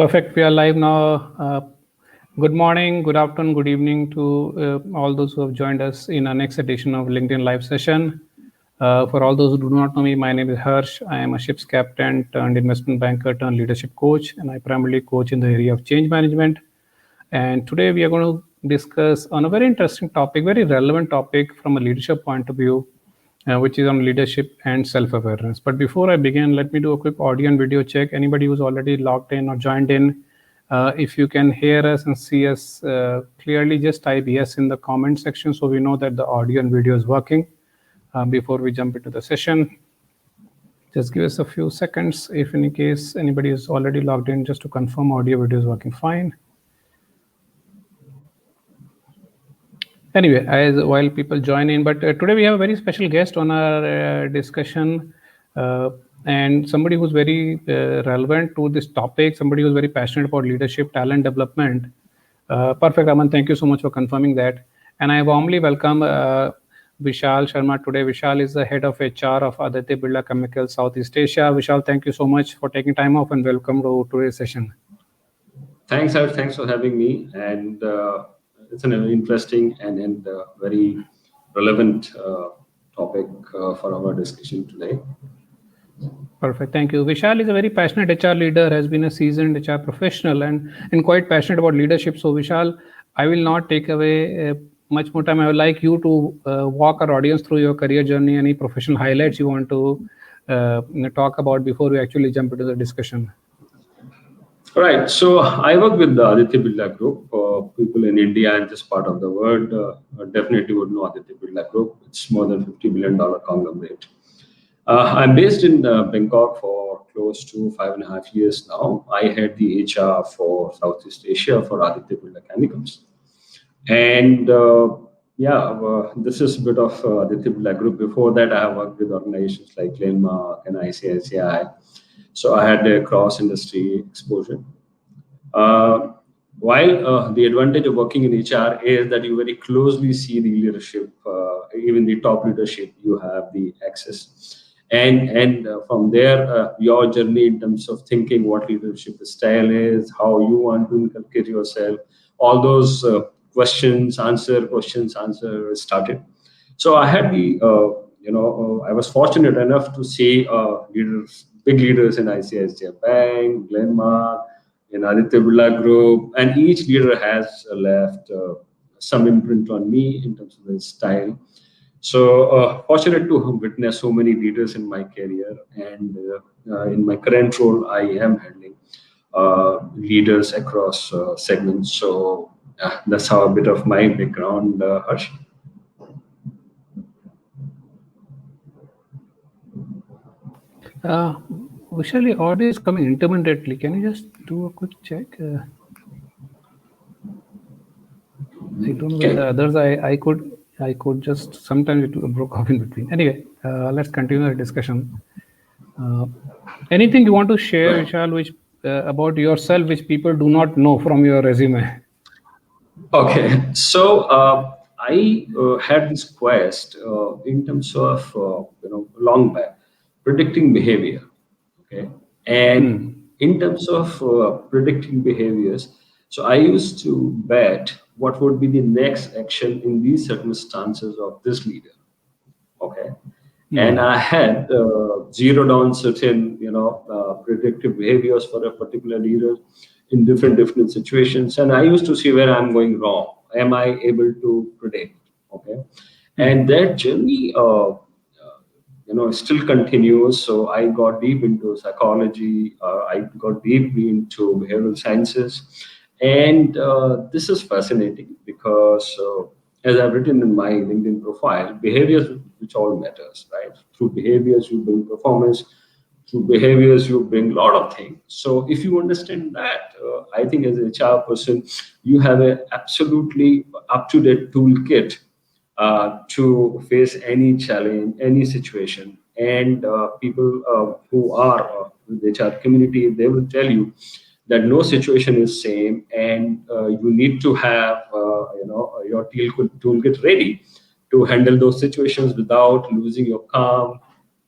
Perfect. We are live now. Good morning, good afternoon, good evening to all those who have joined us in our next edition of LinkedIn Live session. For all those who do not know me, my name is Harsh. I am a ship's captain turned investment banker turned leadership coach, and I primarily coach in the area of change management. And today we are going to discuss on a very interesting topic, very relevant topic from a leadership point of view, which is on leadership and self-awareness. But before I begin, let me do a quick audio and video check. Anybody who's already logged in or joined in, if you can hear us and see us clearly, just type yes in the comment section so we know that the audio and video is working before we jump into the session. Just give us a few seconds if in case anybody is already logged in, just to confirm audio video is working fine. Anyway, while people join in, but today we have a very special guest on our discussion and somebody who's very relevant to this topic, somebody who's very passionate about leadership, talent development. Perfect, Aman. Thank you so much for confirming that. And I warmly welcome Vishal Sharma today. Vishal is the head of HR of Aditya Birla Chemical, Southeast Asia. Vishal, thank you so much for taking time off and welcome to today's session. Thanks, Harsh. Thanks for having me. And it's an interesting and very relevant topic for our discussion today. Perfect. Thank you. Vishal is a very passionate HR leader, has been a seasoned HR professional and quite passionate about leadership. So Vishal, I will not take away much more time. I would like you to walk our audience through your career journey, any professional highlights you want to talk about before we actually jump into the discussion. All right. So I work with the Aditya Birla Group. People in India and this part of the world definitely would know Aditya Birla Group. It's more than $50 billion conglomerate. I'm based in Bangkok for close to 5.5 years now. I head the HR for Southeast Asia for Aditya Birla Chemicals. And this is a bit of Aditya Birla Group. Before that, I have worked with organizations like Glenmark and ICICI. So I had a cross-industry exposure. While the advantage of working in HR is that you very closely see the leadership, even the top leadership, you have the access. And from there, your journey in terms of thinking what leadership style is, how you want to inculcate yourself, all those questions, answer started. So I had the, I was fortunate enough to see big leaders in ICICI Bank, Glenmark, in Aditya Birla Group, and each leader has left some imprint on me in terms of their style. So fortunate to witness so many leaders in my career, and in my current role, I am handling leaders across segments. So that's how a bit of my background, Harsh. Vishal, your audio is coming intermittently. Can you just do a quick check? I don't know the others. I could just, sometimes it broke off in between. Anyway, let's continue the discussion. Anything you want to share, Vishal, which about yourself, which people do not know from your resume? Okay, so I had this quest in terms of long back, predicting behavior. Okay, and in terms of predicting behaviors, so I used to bet what would be the next action in these circumstances of this leader. Okay, and I had zeroed on certain predictive behaviors for a particular leader in different situations, and I used to see where I'm going wrong. Am I able to predict? Okay, and that journey still continues. So I got deep into psychology. I got deeply into behavioral sciences, and this is fascinating because as I've written in my LinkedIn profile, behaviors which all matters, right? Through behaviors you bring performance. Through behaviors you bring a lot of things. So if you understand that, I think as a HR person, you have an absolutely up-to-date toolkit to face any challenge, any situation. And people who are in the HR community, they will tell you that no situation is same, and you need to have your toolkit ready to handle those situations without losing your calm,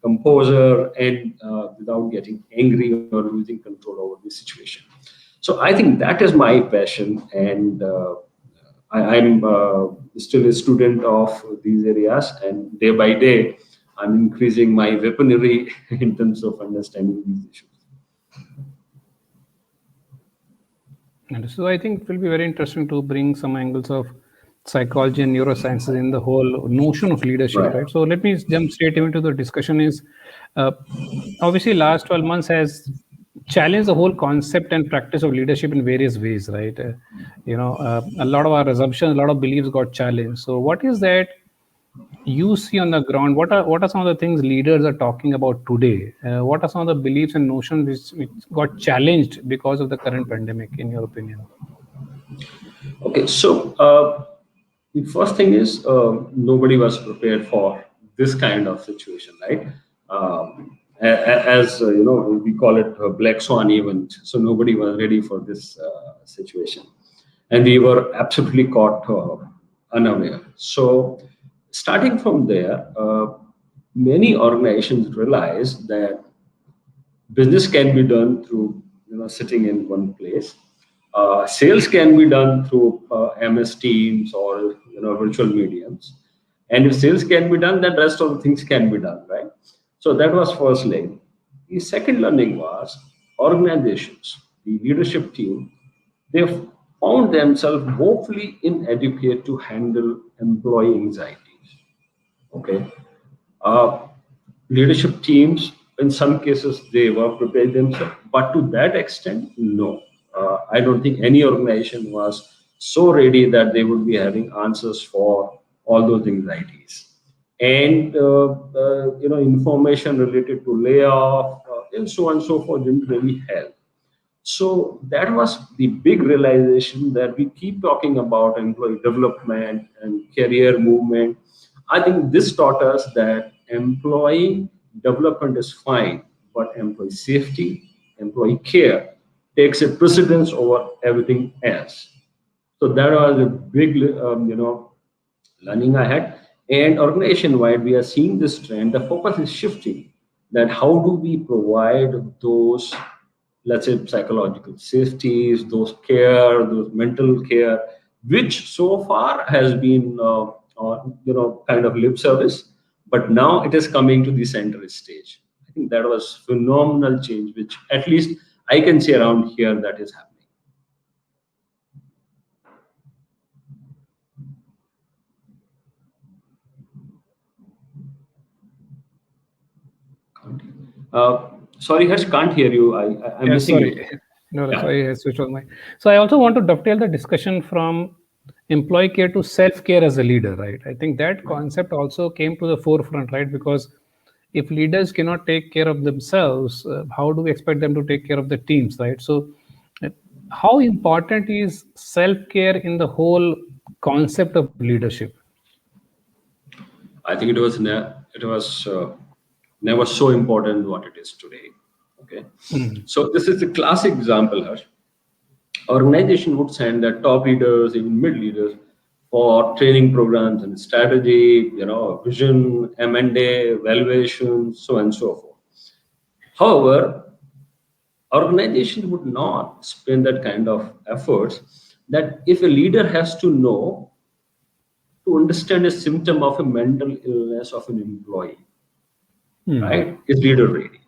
composure, and without getting angry or losing control over the situation. So I think that is my passion, and I'm still a student of these areas, and day by day, I'm increasing my weaponry in terms of understanding these issues. And so I think it will be very interesting to bring some angles of psychology and neurosciences in the whole notion of leadership, Right. right? So let me jump straight into the discussion. Is uh, obviously last 12 months has challenged the whole concept and practice of leadership in various ways, right? A lot of our assumptions, a lot of beliefs got challenged. So what is that you see on the ground? What are some of the things leaders are talking about today? What are some of the beliefs and notions which got challenged because of the current pandemic, in your opinion? Okay, so the first thing is nobody was prepared for this kind of situation, right? As you know, we call it a black swan event. So nobody was ready for this situation, and we were absolutely caught unaware. So starting from there, many organizations realized that business can be done through sitting in one place. Sales can be done through MS Teams or virtual mediums. And if sales can be done, then rest of the things can be done, right? So that was first learning. The second learning was organizations, the leadership team, they found themselves woefully inadequate to handle employee anxieties. Okay, uh, leadership teams, in some cases, they were prepared themselves, but to that extent, no. I don't think any organization was so ready that they would be having answers for all those anxieties. And information related to layoff and so on and so forth didn't really help. So that was the big realization that we keep talking about employee development and career movement. I think this taught us that employee development is fine, but employee safety, employee care takes a precedence over everything else. So that was a big, learning I had. And organization wide, we are seeing this trend. The focus is shifting. That how do we provide those, let's say, psychological safeties, those care, those mental care, which so far has been, kind of lip service, but now it is coming to the center stage. I think that was phenomenal change, which at least I can see around here that is happening. Uh, Sorry, Harsh, can't hear you. I'm Yeah, missing sorry. you. No, Yeah. sorry, I switched on my. So I also want to dovetail the discussion from employee care to self-care as a leader, right? I think that concept also came to the forefront, right? Because if leaders cannot take care of themselves, how do we expect them to take care of the teams, right? So, uh, how important is self-care in the whole concept of leadership? I think it was never so important what it is today. Okay, Mm. so this is the classic example. Harsh. Organization would send their top leaders, even mid leaders, for training programs and strategy, vision, M&A, valuation, so on and so forth. However, organizations would not spend that kind of efforts. That if a leader has to know to understand a symptom of a mental illness of an employee, Mm. right? Is leader ready?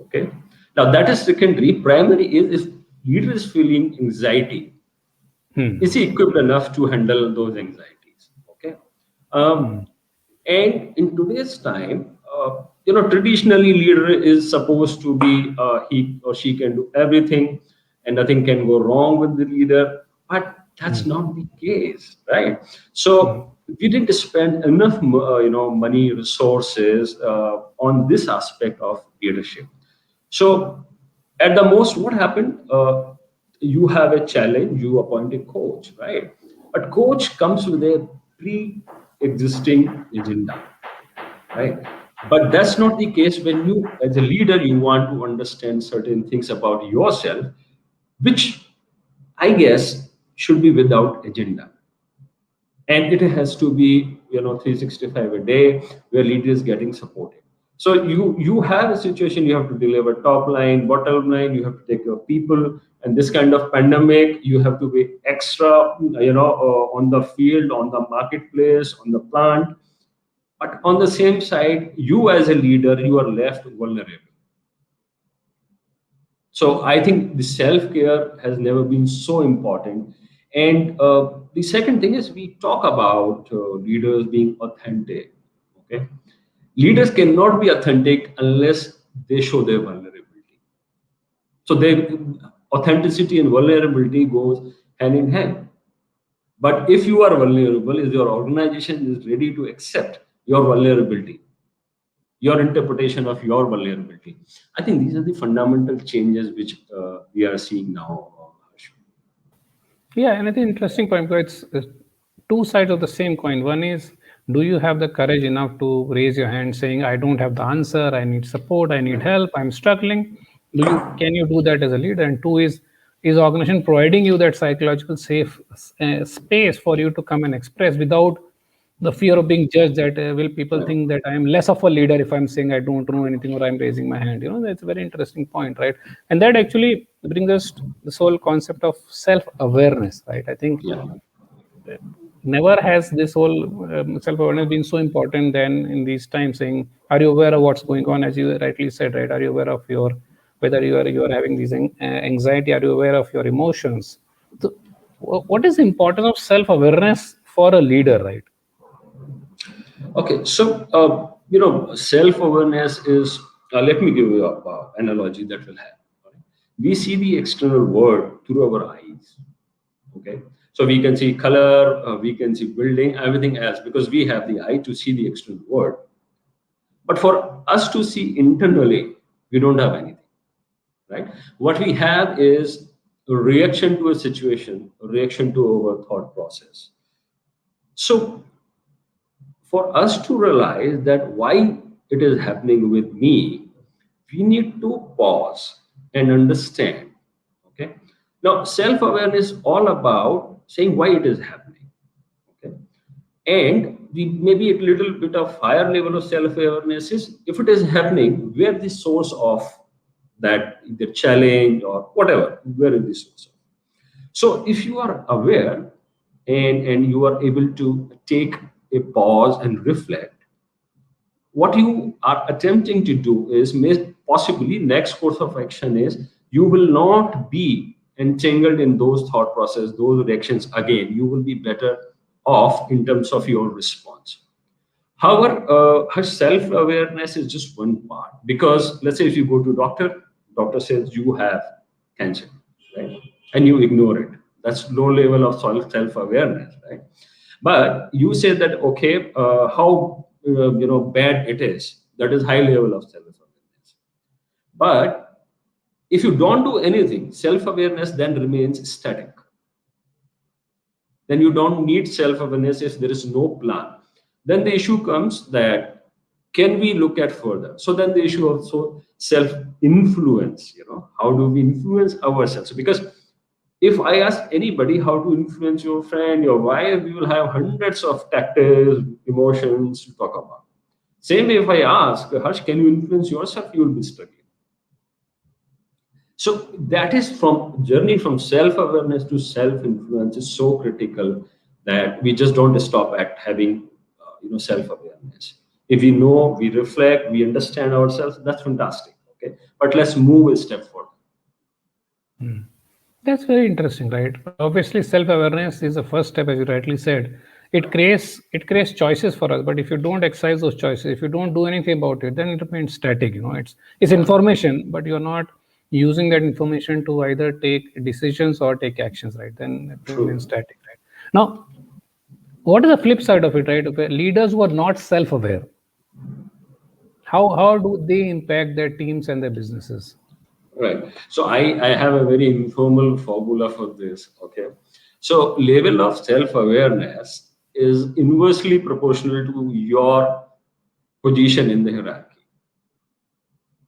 Okay. Now that is secondary. Primary is if leader is feeling anxiety, is Mm. he equipped enough to handle those anxieties? Okay. Um, Mm. and in today's time, traditionally leader is supposed to be he or she can do everything, and nothing can go wrong with the leader. But that's Mm. not the case, right? Mm. So we didn't spend enough, money, resources on this aspect of leadership. So at the most, what happened? You have a challenge, you appoint a coach, right? But coach comes with a pre-existing agenda, right? But that's not the case when you, as a leader, you want to understand certain things about yourself, which I guess should be without agenda, and it has to be 365 a day where leader is getting supported. So you have a situation, you have to deliver top line, bottom line, you have to take care of people, and this kind of pandemic, you have to be extra, on the field, on the marketplace, on the plant. But on the same side, you as a leader, you are left vulnerable. So I think the self care has never been so important. And the second thing is, we talk about leaders being authentic. Okay, leaders cannot be authentic unless they show their vulnerability. So their authenticity and vulnerability goes hand in hand. But if you are vulnerable, is your organization is ready to accept your vulnerability, your interpretation of your vulnerability. I think these are the fundamental changes which we are seeing now. Harsh. Yeah, and I think interesting point, because it's two sides of the same coin. One is, do you have the courage enough to raise your hand saying, I don't have the answer, I need support, I need help, I'm struggling? Can you do that as a leader? And two is organization providing you that psychological safe space for you to come and express without the fear of being judged, that will people Yeah. think that I am less of a leader if I'm saying I don't know anything or I'm raising my hand. That's a very interesting point, right? And that actually brings us to this whole concept of self-awareness, right? I think Yeah. never has this whole self-awareness been so important than in these times. Saying, are you aware of what's going on? As you rightly said, right? Are you aware of your, whether you are having these anxiety? Are you aware of your emotions? So what is the importance of self-awareness for a leader, right? Okay, so self-awareness is. Let me give you a analogy that will help. We see the external world through our eyes. Okay, so we can see color, we can see building, everything else, because we have the eye to see the external world. But for us to see internally, we don't have anything, right? What we have is a reaction to a situation, a reaction to our thought process. So for us to realize that why it is happening with me, we need to pause and understand. Okay. Now, self-awareness is all about saying why it is happening. Okay. And the maybe a little bit of higher level of self-awareness is, if it is happening, where the source of that, the challenge or whatever, where is the source of. So if you are aware, and you are able to take a pause and reflect, what you are attempting to do is, may possibly next course of action is, you will not be entangled in those thought process, those reactions again. You will be better off in terms of your response. However, her self-awareness is just one part, because let's say if you go to doctor says you have cancer, right? And you ignore it. That's low level of self-awareness, right? But you say that, okay, how bad it is. That is high level of self-awareness. But if you don't do anything, self-awareness then remains static. Then you don't need self-awareness if there is no plan. Then the issue comes that, can we look at further? So then the issue also self-influence, how do we influence ourselves? Because if I ask anybody how to influence your friend, your wife, we will have hundreds of tactics, emotions to talk about. Same way, if I ask, Harsh, can you influence yourself, you will be struggling. So that is from journey from self-awareness to self-influence is so critical, that we just don't stop at having self-awareness. If we know, we reflect, we understand ourselves, that's fantastic. Okay, but let's move a step forward. That's very interesting, right? Obviously, self-awareness is the first step, as you rightly said. It creates choices for us, but if you don't exercise those choices, if you don't do anything about it, then it remains static. It's information, but you're not using that information to either take decisions or take actions, right? Then it remains True. static, right? Now, what is the flip side of it, right? Okay, leaders who are not self-aware, how do they impact their teams and their businesses? Right. So I have a very informal formula for this. Okay. So level of self-awareness is inversely proportional to your position in the hierarchy.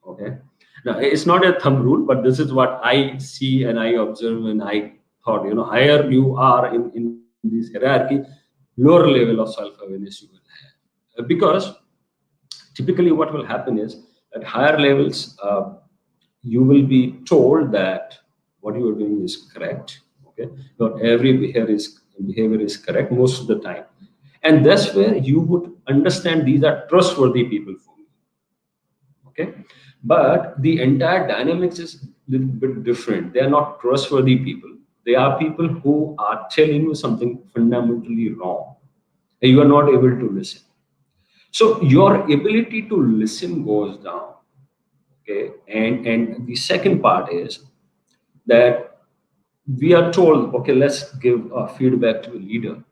Okay. Now it's not a thumb rule, but this is what I see and I observe, and I thought, higher you are in this hierarchy, lower level of self-awareness you will have. Because Typically what will happen is at higher levels, you will be told that what you are doing is correct. Okay, not every behavior is correct most of the time, and that's where you would understand these are trustworthy people for me. Okay, but the entire dynamics is a little bit different. They are not trustworthy people. They are people who are telling you something fundamentally wrong, and you are not able to listen. So your ability to listen goes down. Okay, and the second part is that we are told, okay, let's give feedback to a leader.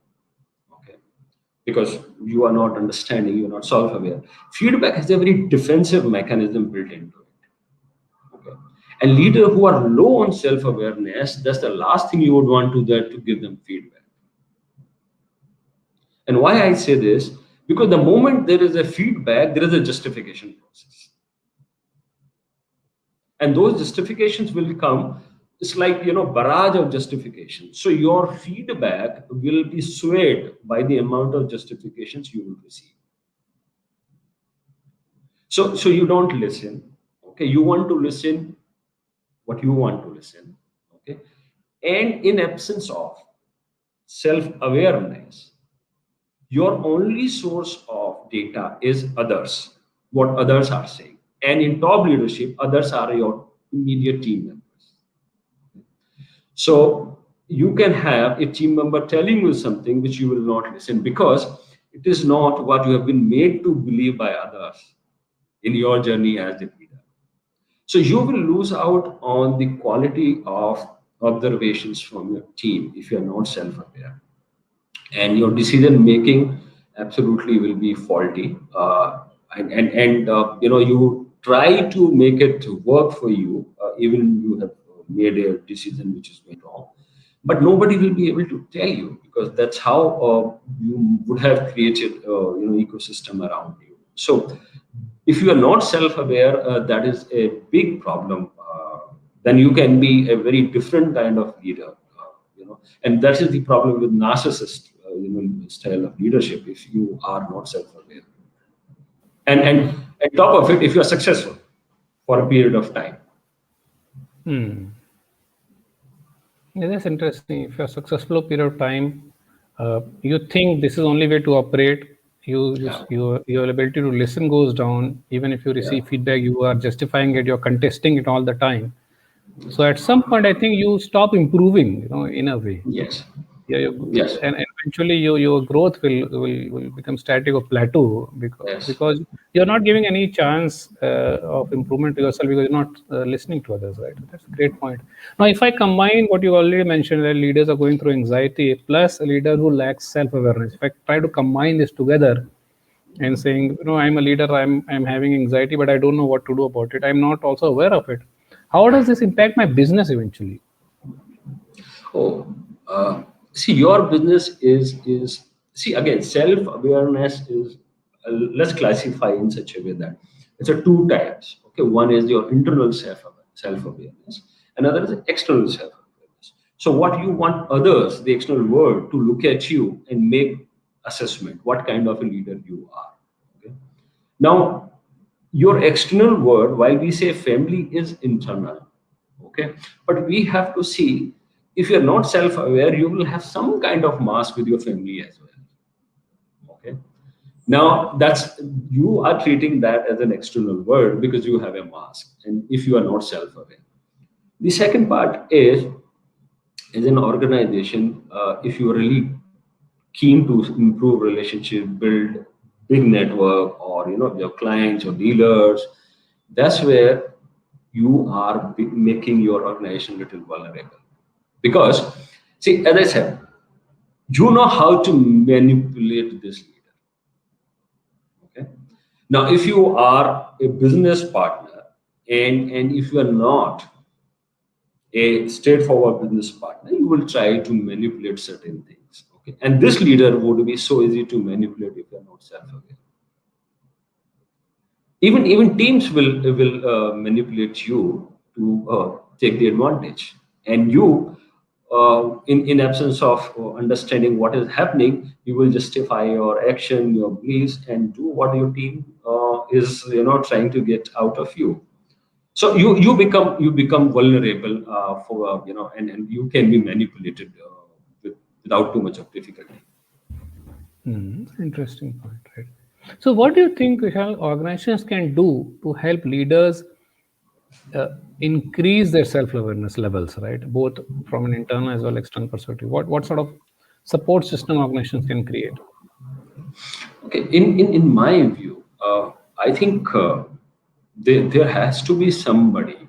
Okay, because you are not understanding, you are not self-aware. Feedback has a very defensive mechanism built into it. Okay, and leader who are low on self-awareness, that's the last thing you would want to that to give them feedback. And why I say this, because the moment there is a feedback, there is a justification process, and those justifications will come. It's like, barrage of justification. So your feedback will be swayed by the amount of justifications you will receive. So you don't listen. Okay, you want to listen what you want to listen. Okay, and in absence of self awareness, your only source of data is others, what others are saying. And in top leadership, others are your immediate team members. So you can have a team member telling you something which you will not listen, because it is not what you have been made to believe by others in your journey as a leader. So you will lose out on the quality of observations from your team if you are not self-aware, and your decision making absolutely will be faulty. You try to make it work for you, even you have made a decision which is going wrong, but nobody will be able to tell you, because that's how you would have created ecosystem around you. So if you are not self-aware, that is a big problem. Then you can be a very different kind of leader, and that is the problem with narcissist style of leadership. If you are not self-aware, and on top of it, if you are successful for a period of time. Hmm. Yeah, that's interesting. If you're successful a period of time, you think this is the only way to operate. Yeah, Your ability to listen goes down. Even if you yeah, receive feedback, you are justifying it. You're contesting it all the time. So at some point, I think you stop improving. In a way. yes, Yeah, yes, and eventually your growth will become static or plateau, yes. because you're not giving any chance of improvement to yourself, because you're not listening to others, right? That's a great point. Now, if I combine what you already mentioned, that leaders are going through anxiety plus a leader who lacks self-awareness, if I try to combine this together and saying, I'm a leader, I'm having anxiety, but I don't know what to do about it, I'm not also aware of it, how does this impact my business eventually? Oh, see, your business is see, again, self awareness is, let's classify in such a way that it's a two types. Okay, one is your internal self awareness, another is external self awareness. So what you want others, the external world, to look at you and make assessment what kind of a leader you are. Okay, now your external world, while we say family is internal, okay, but we have to see, if you're not self-aware, you will have some kind of mask with your family as well. Okay, now that's, you are treating that as an external world because you have a mask, and if you are not self-aware. The second part is, as an organization, if you are really keen to improve relationship, build big network, or your clients or dealers, that's where you are making your organization little vulnerable. Because, see, as I said, you know how to manipulate this leader. Okay. Now, if you are a business partner, and if you are not a straightforward business partner, you will try to manipulate certain things. Okay. And this leader would be so easy to manipulate if you are not self-aware. Even teams will manipulate you to take the advantage, and you, in absence of understanding what is happening, you will justify your action, your beliefs, and do what your team is trying to get out of you. So you become vulnerable for and you can be manipulated without too much of difficulty. Interesting point, right? So, what do you think, Vishal, organizations can do to help leaders uh, increase their self-awareness levels, right? Both from an internal as well external perspective. What sort of support system organizations can create? Okay, in my view, I think there has to be somebody,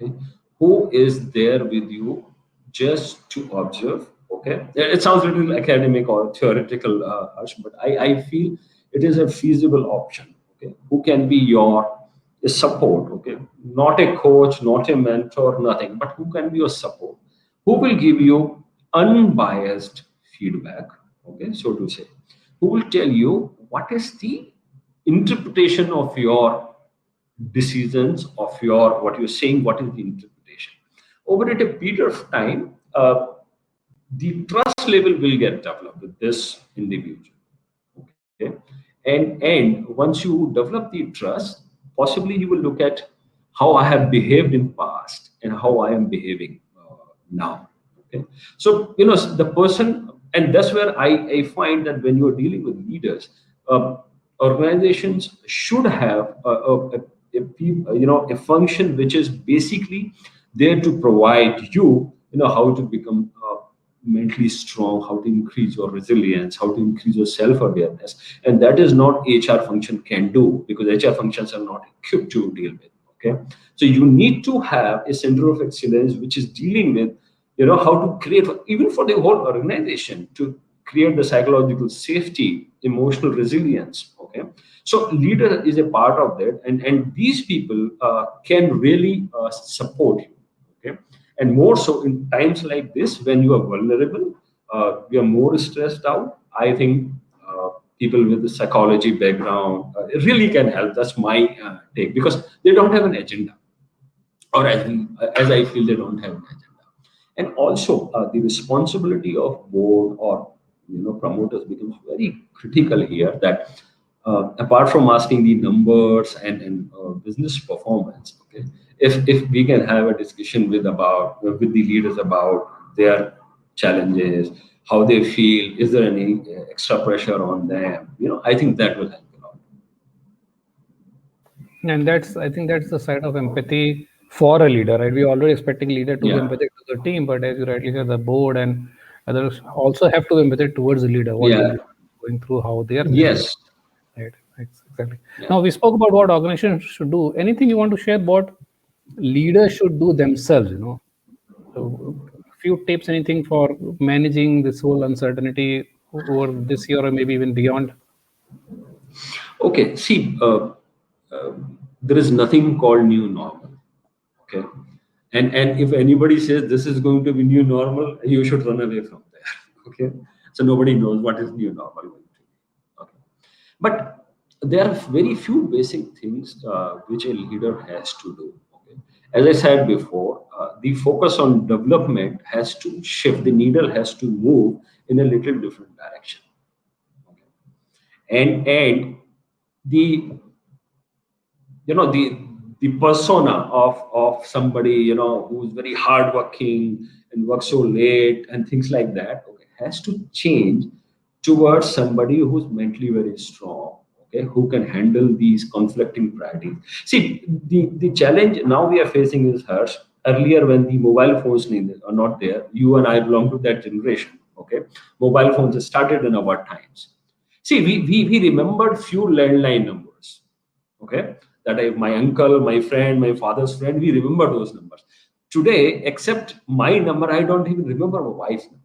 okay, who is there with you just to observe. Okay, it sounds a little academic or theoretical, Harsh, but I feel it is a feasible option. Okay, who can be your support? Okay, not a coach, not a mentor, nothing, but who can be your support? Who will give you unbiased feedback? Okay, so to say, who will tell you what is the interpretation of your decisions, of your what you're saying, what is the interpretation. Over at a period of time, the trust level will get developed with this individual. Okay, and once you develop the trust, possibly you will look at how I have behaved in past and how I am behaving now. Okay, so the person, and that's where I find that when you are dealing with leaders, organizations should have a function which is basically there to provide how to become mentally strong, how to increase your resilience, how to increase your self-awareness. And that is not HR function can do, because HR functions are not equipped to deal with. Okay, so you need to have a center of excellence which is dealing with how to create, even for the whole organization, to create the psychological safety, emotional resilience. Okay, so leader is a part of that, and these people can really support you. Okay, and more so in times like this when you are vulnerable, you are more stressed out. I think people with the psychology background really can help. That's my take, because they don't have an agenda, or as I feel, they don't have an agenda. And also, the responsibility of board or promoters becomes very critical here. That apart from asking the numbers and business performance, okay, if we can have a discussion with the leaders about their challenges, how they feel, is there any extra pressure on them? I think that will help a lot. And I think that's the side of empathy for a leader, right? We're already expecting leader to be Yeah, empathetic to the team, but as you rightly said, the board and others also have to be empathetic towards the leader, what the yeah, leader is going through, how they are behaving. yes, Right. Exactly. yeah. Now we spoke about what organizations should do. Anything you want to share what leaders should do themselves? So, a few tips, anything for managing this whole uncertainty over this year or maybe even beyond. Okay, see, uh, there is nothing called new normal. Okay, and if anybody says this is going to be new normal, you should run away from there. Okay, so nobody knows what is new normal going to be. Okay, but there are very few basic things which a leader has to do. Okay, as I said before, the focus on development has to shift. The needle has to move in a little different direction. Okay, and the the persona of somebody who's very hardworking and works so late and things like that, okay, has to change towards somebody who's mentally very strong, okay, who can handle these conflicting priorities. See, the challenge now we are facing is hers. Earlier, when the mobile phones are not there, you and I belong to that generation. Okay, mobile phones started in our times. See, we remembered few landline numbers. Okay, that my uncle, my friend, my father's friend, we remember those numbers. Today, except my number, I don't even remember my wife's number.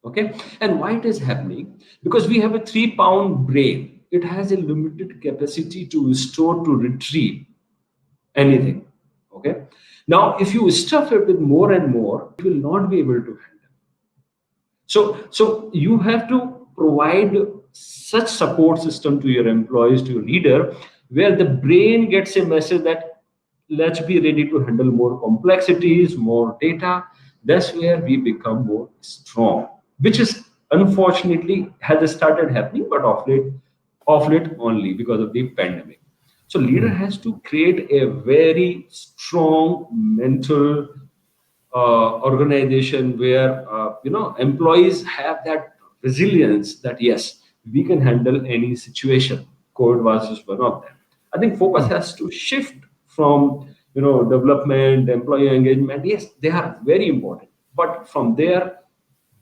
Okay, and why it is happening? Because we have a 3 pound brain. It has a limited capacity to store, to retrieve anything. Okay, now if you stuff it with more and more, it will not be able to handle. So you have to provide such support system to your employees, to your leader, where the brain gets a message that let's be ready to handle more complexities, more data. That's where we become more strong, which is unfortunately has started happening, but of late off late only because of the pandemic. So leader has to create a very strong mental organization where employees have that resilience that yes, we can handle any situation. Code was just one of them. I think focus has to shift from development, employee engagement. Yes, they are very important, but from there,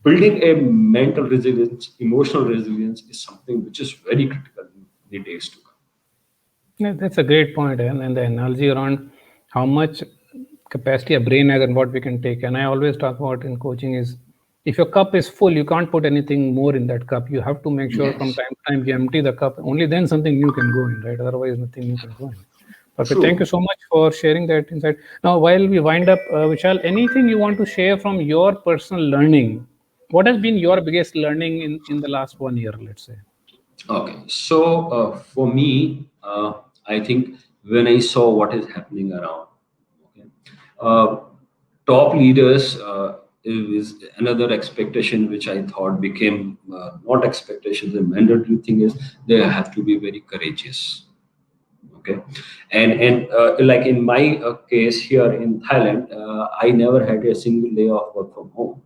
building a mental resilience, emotional resilience is something which is very critical in the days to come. Yeah, that's a great point, and the analogy around how much capacity a brain has and what we can take. And I always talk about in coaching is if your cup is full, you can't put anything more in that cup. You have to make sure from Yes, time to time you empty the cup. Only then something new can go in, right? Otherwise, nothing new can go in. Perfect. Thank you true. so much for sharing that insight. Now, while we wind up, Vishal, anything you want to share from your personal learning? What has been your biggest learning in the last 1 year, let's say? Okay, so for me, I think when I saw what is happening around, okay, uh, top leaders is another expectation which I thought became not expectation. The mandatory thing is they have to be very courageous. Okay, and like in my case here in Thailand, I never had a single day of work from home.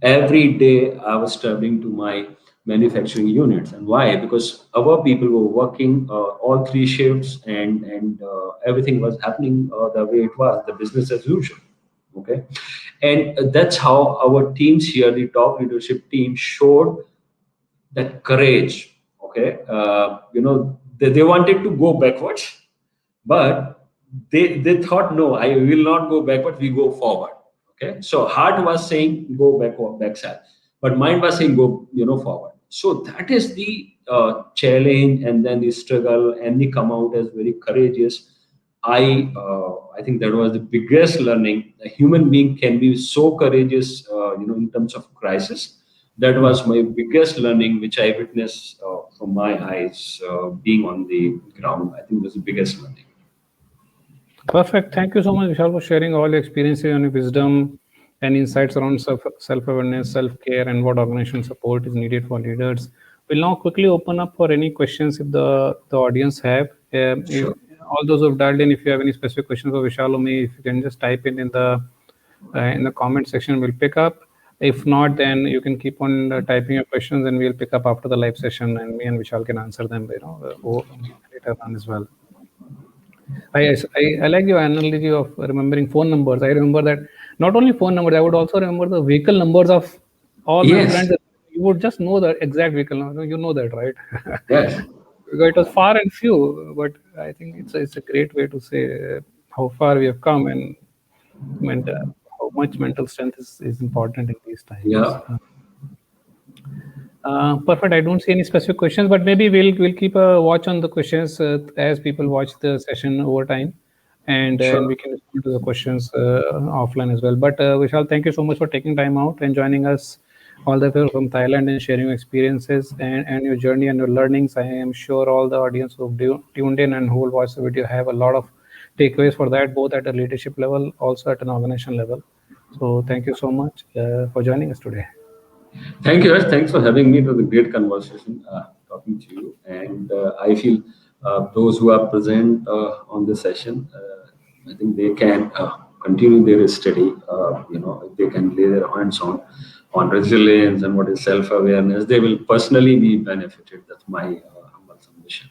Every day I was traveling to my manufacturing units. And why? Because our people were working all three shifts, and everything was happening the way it was, the business as usual. Okay, and that's how our teams here, the top leadership team, showed that courage. Okay, they wanted to go backwards, but they thought, no, I will not go backwards, we go forward. Okay, so heart was saying go backside, but mind was saying go forward. So that is the challenge, and then the struggle, and the come out as very courageous. I think that was the biggest learning. A human being can be so courageous, in terms of crisis. That Hmm. was my biggest learning, which I witnessed from my eyes, being on the ground. I think was the biggest learning. Perfect. Thank you so much, Vishal, for sharing all your experiences and your wisdom and insights around self awareness, self care, and what organization support is needed for leaders. We'll now quickly open up for any questions if the audience have. Sure. All those who've dialed in, if you have any specific questions for Vishal or me, if you can just type in the comment section, we'll pick up. If not, then you can keep on typing your questions, and we'll pick up after the live session, and me and Vishal can answer them, later on as well. I like your analogy of remembering phone numbers. I remember that not only phone numbers, I would also remember the vehicle numbers of all my Yes. friends. You would just know the exact vehicle number. You know that, right? Yes. Because it was far and few, but I think it's a great way to say how far we have come, and mental, how much mental strength is important in these times. Yeah. Perfect. I don't see any specific questions, but maybe we'll keep a watch on the questions as people watch the session over time, and Sure. we can respond to the questions offline as well. But Vishal, thank you so much for taking time out and joining us all the way from Thailand and sharing your experiences and your journey and your learnings. I am sure all the audience who tuned in and who will watch the video have a lot of takeaways for that, both at a leadership level, also at an organization level. So thank you so much for joining us today. Thank you, Harsh. Thanks for having me. It was a great conversation talking to you. And I feel those who are present on this session, I think they can continue their study. If they can lay their hands on resilience and what is self-awareness, they will personally be benefited. That's my humble submission.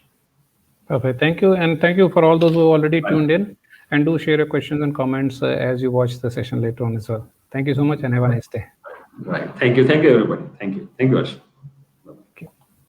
Perfect. Thank you. And thank you for all those who already Right. tuned in. And do share your questions and comments as you watch the session later on as well. Thank you so much and have a nice day. Right. Thank you. Thank you, everybody. Thank you. Thank you, Harsh.